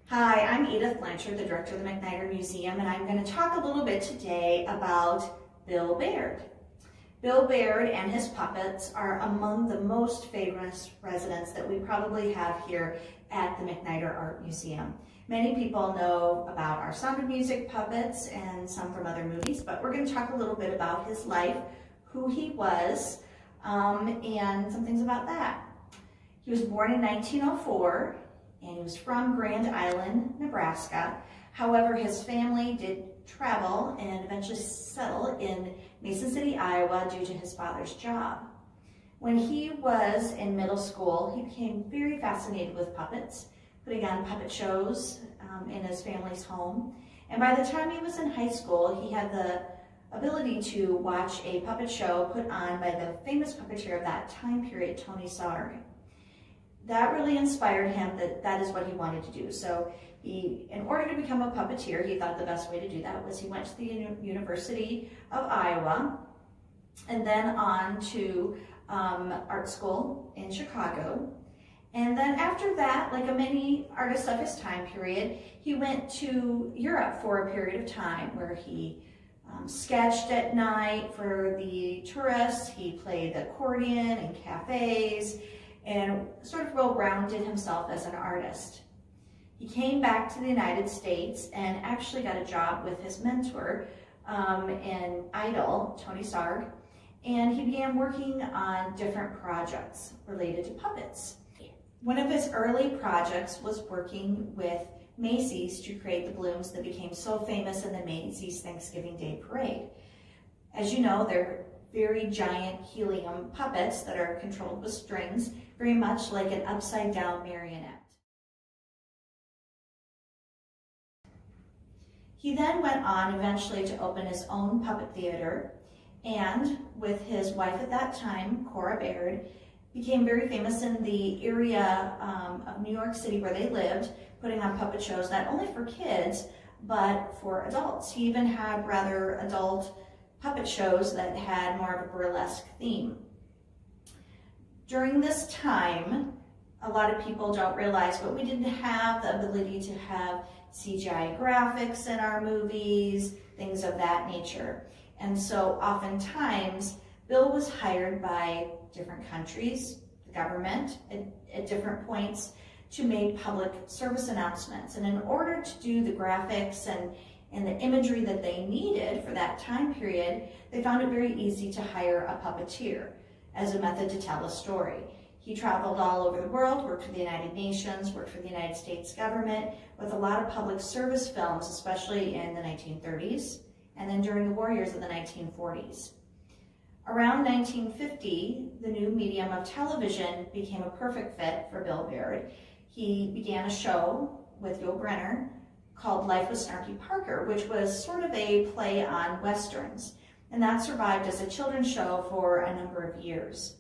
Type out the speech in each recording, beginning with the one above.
Hi, I'm Edith Blanchard, the director of the MacNider Museum, and I'm going to talk a little bit today about Bil Baird. Bil Baird and his puppets are among the most famous residents that we probably have here at the MacNider Art Museum. Many people know about our Sound of Music puppets and some from other movies, but we're going to talk a little bit about his life, who he was, and some things about that. He was born in 1904. And he was from Grand Island, Nebraska. However, his family did travel and eventually settle in Mason City, Iowa due to his father's job. When he was in middle school, he became very fascinated with puppets, putting on puppet shows in his family's home. And by the time he was in high school, he had the ability to watch a puppet show put on by the famous puppeteer of that time period, Tony Sarg. That really inspired him that is what he wanted to do. So in order to become a puppeteer, he thought the best way to do that was he went to the University of Iowa and then on to art school in Chicago. And then after that, like many artists of his time period, he went to Europe for a period of time where he sketched at night for the tourists. He played the accordion in cafes, and sort of well-rounded himself as an artist. He came back to the United States and actually got a job with his mentor and idol, Tony Sarg, and he began working on different projects related to puppets. One of his early projects was working with Macy's to create the balloons that became so famous in the Macy's Thanksgiving Day Parade. As you know, they're very giant helium puppets that are controlled with strings, very much like an upside-down marionette. He then went on eventually to open his own puppet theater, and with his wife at that time, Cora Baird, became very famous in the area of New York City where they lived, putting on puppet shows not only for kids, but for adults. He even had rather adult puppet shows that had more of a burlesque theme. During this time, a lot of people don't realize, but we didn't have the ability to have CGI graphics in our movies, things of that nature. And so oftentimes, Bil was hired by different countries, the government, at different points to make public service announcements. And in order to do the graphics and the imagery that they needed for that time period, they found it very easy to hire a puppeteer as a method to tell a story. He traveled all over the world, worked for the United Nations, worked for the United States government, with a lot of public service films, especially in the 1930s, and then during the war years of the 1940s. Around 1950, the new medium of television became a perfect fit for Bil Baird. He began a show with Yul Brynner called Life with Snarky Parker, which was sort of a play on Westerns, and that survived as a children's show for a number of years.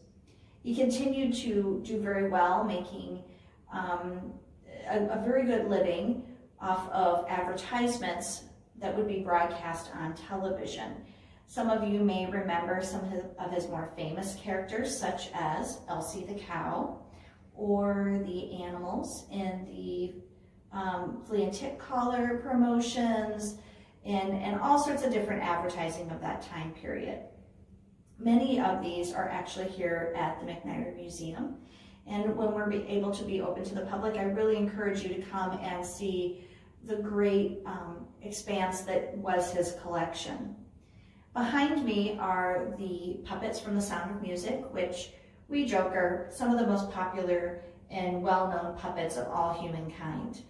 He continued to do very well, making a very good living off of advertisements that would be broadcast on television. Some of you may remember some of his more famous characters, such as Elsie the cow, or the animals in the flea and tick collar promotions, and all sorts of different advertising of that time period. Many of these are actually here at the MacNider Museum, and when we're able to be open to the public, I really encourage you to come and see the great expanse that was his collection. Behind me are the puppets from the Sound of Music, which we joke are some of the most popular and well-known puppets of all humankind.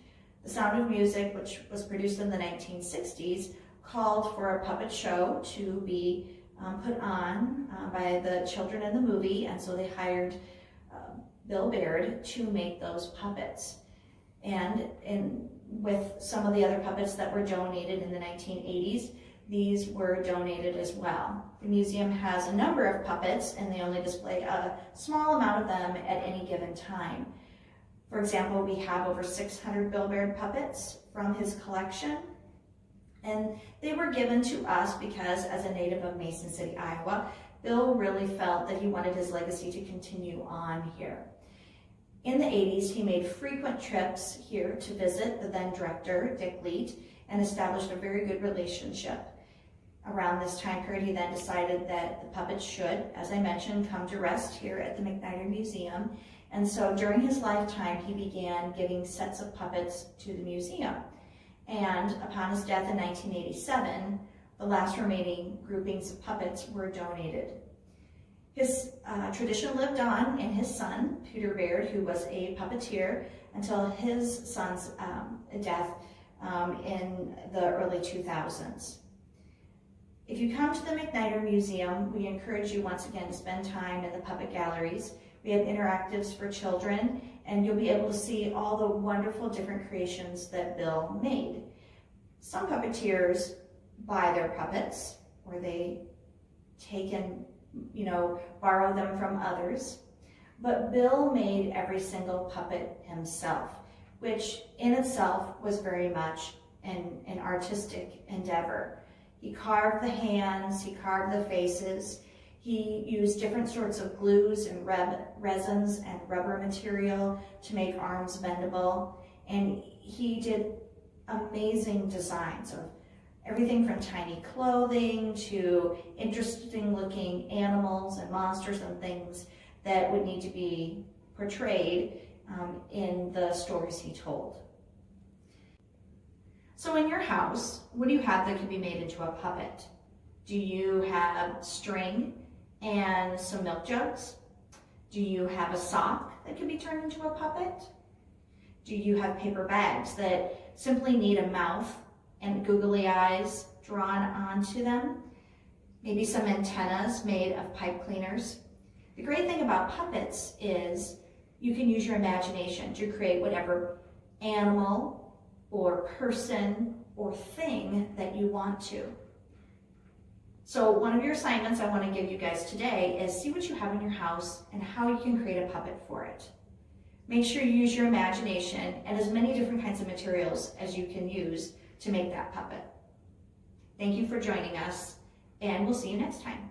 The Sound of Music, which was produced in the 1960s, called for a puppet show to be put on by the children in the movie, and so they hired Bil Baird to make those puppets. And with some of the other puppets that were donated in the 1980s, these were donated as well. The museum has a number of puppets, and they only display a small amount of them at any given time. For example, we have over 600 Bil Baird puppets from his collection, and they were given to us because, as a native of Mason City, Iowa, Bil really felt that he wanted his legacy to continue on here. In the 80s, he made frequent trips here to visit the then director, Dick Leet, and established a very good relationship. Around this time period, he then decided that the puppets should, as I mentioned, come to rest here at the MacNider Museum. And so during his lifetime, he began giving sets of puppets to the museum. And upon his death in 1987, the last remaining groupings of puppets were donated. His tradition lived on in his son, Bil Baird, who was a puppeteer until his son's death in the early 2000s. If you come to the MacNider Museum, we encourage you once again to spend time in the puppet galleries. We have interactives for children, and you'll be able to see all the wonderful different creations that Bill made. Some puppeteers buy their puppets, or they take and borrow them from others. But Bill made every single puppet himself, which in itself was very much an artistic endeavor. He carved the hands, he carved the faces, he used different sorts of glues and resins and rubber material to make arms bendable, and he did amazing designs of everything from tiny clothing to interesting looking animals and monsters and things that would need to be portrayed in the stories he told. So in your house, what do you have that could be made into a puppet? Do you have string and some milk jugs? Do you have a sock that could be turned into a puppet? Do you have paper bags that simply need a mouth and googly eyes drawn onto them? Maybe some antennas made of pipe cleaners. The great thing about puppets is you can use your imagination to create whatever animal or person or thing that you want to. So one of your assignments I want to give you guys today is see what you have in your house and how you can create a puppet for it. Make sure you use your imagination and as many different kinds of materials as you can use to make that puppet. Thank you for joining us, and we'll see you next time.